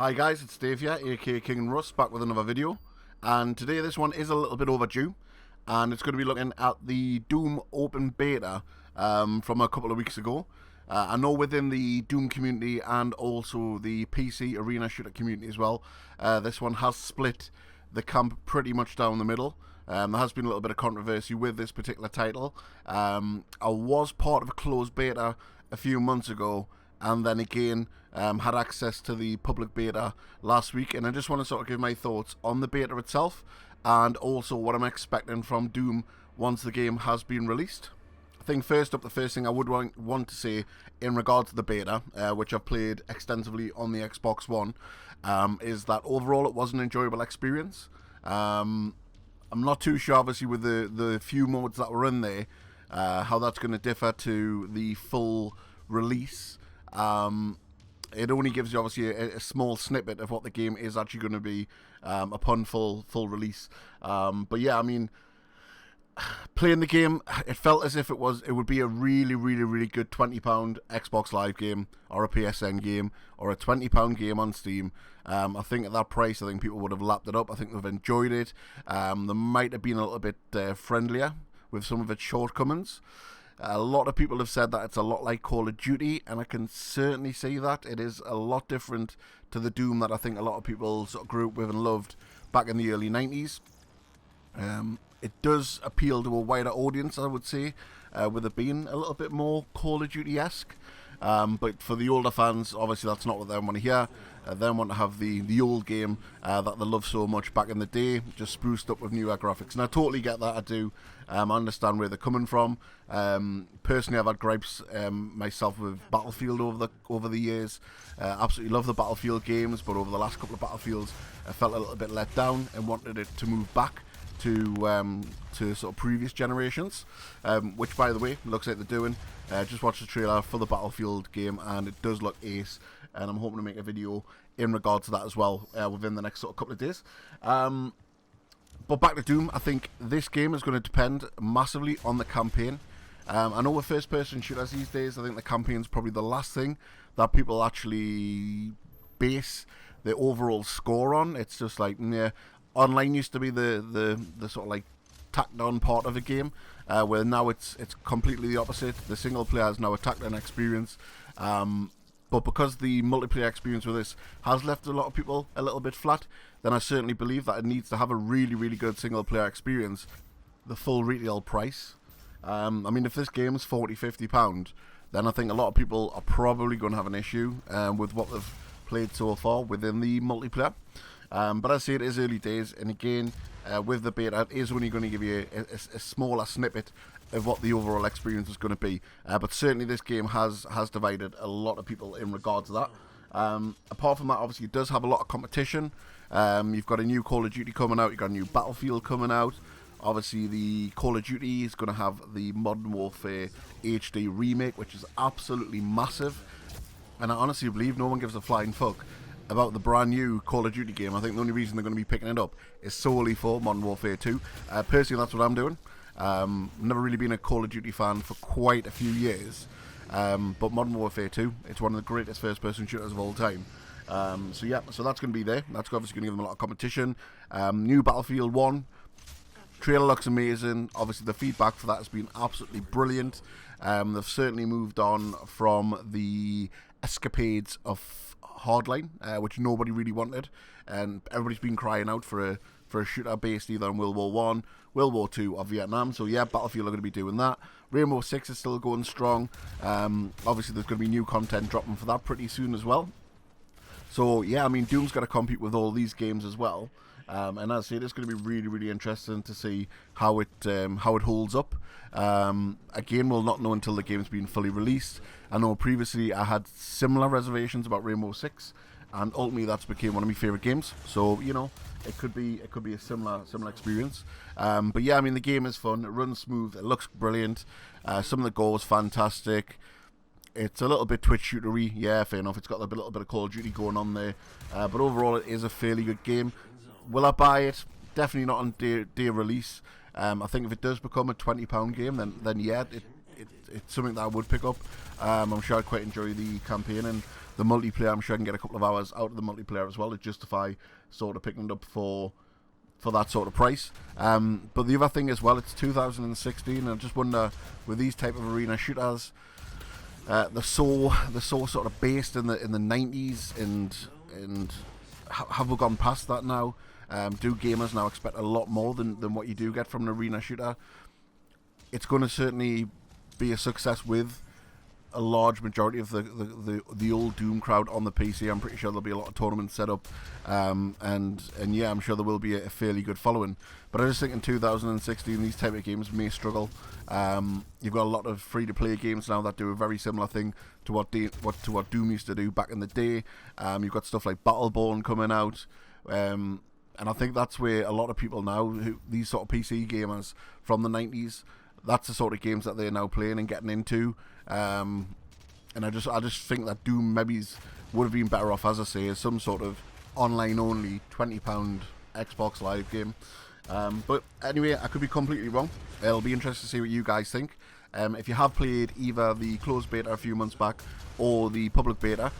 Hi guys, it's Dave here, aka King and Russ, back with another video. And today this one is a little bit overdue, and it's going to be looking at the Doom Open Beta from a couple of weeks ago. I know within the Doom community and also the PC Arena Shooter community as well, this one has split the camp pretty much down the middle. There has been a little bit of controversy with this particular title. I was part of a closed beta a few months ago, and then again had access to the public beta last week, and I just want to sort of give my thoughts on the beta itself and also what I'm expecting from Doom once the game has been released. I think first up, the first thing I would want to say in regard to the beta, which I've played extensively on the Xbox One, is that overall it was an enjoyable experience. I'm not too sure obviously with the few modes that were in there, how that's going to differ to the full release. It only gives you obviously a small snippet of what the game is actually going to be upon full release. But yeah, I mean, playing the game, it felt as if it would be a really good £20 Xbox Live game or a PSN game or a £20 game on Steam. I think at that price, I think people would have lapped it up. I think they've enjoyed it. They might have been a little bit friendlier with some of its shortcomings. A lot of people have said that it's a lot like Call of Duty, and I can certainly see that. It is a lot different to the Doom that I think a lot of people sort of grew up with and loved back in the early 90s. It does appeal to a wider audience, I would say, with it being a little bit more Call of Duty-esque. But for the older fans, obviously that's not what they want to hear. They want to have the old game that they loved so much back in the day, just spruced up with newer graphics. And I totally get that, I do. I understand where they're coming from. Personally, I've had gripes myself with Battlefield over the years. Absolutely love the Battlefield games, but over the last couple of Battlefields, I felt a little bit let down and wanted it to move back to sort of previous generations, which by the way looks like they're doing. Just watched the trailer for the Battlefield game and it does look ace, and I'm hoping to make a video in regard to that as well within the next sort of couple of days. But back to Doom, I think this game is going to depend massively on the campaign. I know with first person shooters these days, I think the campaign is probably the last thing that people actually base the overall score on. It's just like, yeah, online used to be the sort of like tacked on part of a game, where now it's completely the opposite. The single player is now a tacked on experience, but because the multiplayer experience with this has left a lot of people a little bit flat, then I certainly believe that it needs to have a really good single player experience, the full retail price. I mean, if this game is £40-50, then I think a lot of people are probably going to have an issue with what they've played so far within the multiplayer. But I say it is early days, and again, with the beta, it is only going to give you a smaller snippet of what the overall experience is going to be. But certainly this game has divided a lot of people in regard to that. Apart from that, obviously it does have a lot of competition. You've got a new Call of Duty coming out, you've got a new Battlefield coming out. Obviously the Call of Duty is going to have the Modern Warfare HD remake, which is absolutely massive. And I honestly believe no one gives a flying fuck about the brand new Call of Duty game. I think the only reason they're going to be picking it up is solely for Modern Warfare 2. Personally, that's what I'm doing. Never really been a Call of Duty fan for quite a few years, but Modern Warfare 2, it's one of the greatest first-person shooters of all time. So yeah, so that's going to be there. That's obviously going to give them a lot of competition. New Battlefield 1. Trailer looks amazing. Obviously the feedback for that has been absolutely brilliant. They've certainly moved on from the escapades of Hardline, which nobody really wanted, and everybody's been crying out for a shooter based either on World War One, World War Two, or Vietnam. So yeah, Battlefield are going to be doing that. Rainbow Six is still going strong. Obviously there's going to be new content dropping for that pretty soon as well. So yeah, I mean, Doom's got to compete with all these games as well. And as I say, it's going to be really interesting to see how it holds up. Again, we'll not know until the game's been fully released. I know previously I had similar reservations about Rainbow Six, and ultimately that's became one of my favourite games. So you know, it could be a similar experience. But yeah, I mean, the game is fun. It runs smooth. It looks brilliant. Some of the goals fantastic. It's a little bit Twitch shootery, yeah, fair enough. It's got a little bit of Call of Duty going on there, but overall it is a fairly good game. Will I buy it? Definitely not on day release. I think if it does become a £20 game, then yeah, it's something that I would pick up. I'm sure I'd quite enjoy the campaign, and the multiplayer, I'm sure I can get a couple of hours out of the multiplayer as well to justify sort of picking it up for that sort of price. But the other thing as well, it's 2016, and I just wonder, with these type of arena shooters, they're so sort of based in the 90s, and have we gone past that now? Do gamers now expect a lot more than what you do get from an arena shooter? It's going to certainly be a success with a large majority of the old Doom crowd on the PC. I'm pretty sure there'll be a lot of tournaments set up, and yeah, I'm sure there will be a fairly good following. But I just think in 2016 these type of games may struggle. You've got a lot of free-to-play games now that do a very similar thing to what Doom used to do back in the day. You've got stuff like Battleborn coming out, and I think that's where a lot of people now, these sort of PC gamers from the 90s, that's the sort of games that they're now playing and getting into. And I just think that Doom maybe would have been better off, as I say, as some sort of online-only £20 Xbox Live game. But anyway, I could be completely wrong. It'll be interesting to see what you guys think. If you have played either the closed beta a few months back or the public beta,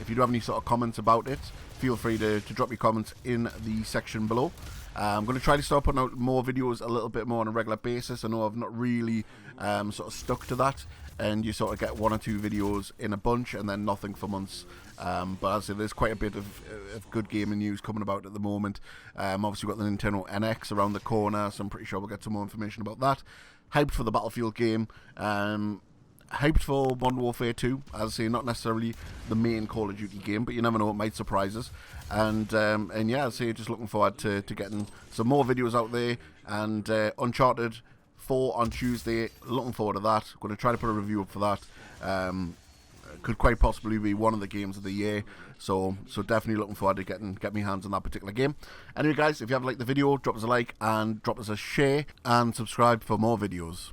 if you do have any sort of comments about it, feel free to drop your comments in the section below. I'm going to try to start putting out more videos a little bit more on a regular basis. I know I've not really sort of stuck to that, and you sort of get 1 or 2 videos in a bunch and then nothing for months. But as I say, there's quite a bit of good gaming news coming about at the moment. Obviously we've got the Nintendo NX around the corner, so I'm pretty sure we'll get some more information about that. Hyped for the Battlefield game. Hyped for Modern Warfare 2, as I say, not necessarily the main Call of Duty game, but you never know, it might surprise us. And yeah, as I say, just looking forward to getting some more videos out there. And Uncharted 4 on Tuesday, looking forward to that. Going to try to put a review up for that. Could quite possibly be one of the games of the year, so definitely looking forward to get my hands on that particular game. Anyway guys, if you have liked the video, drop us a like and drop us a share and subscribe for more videos.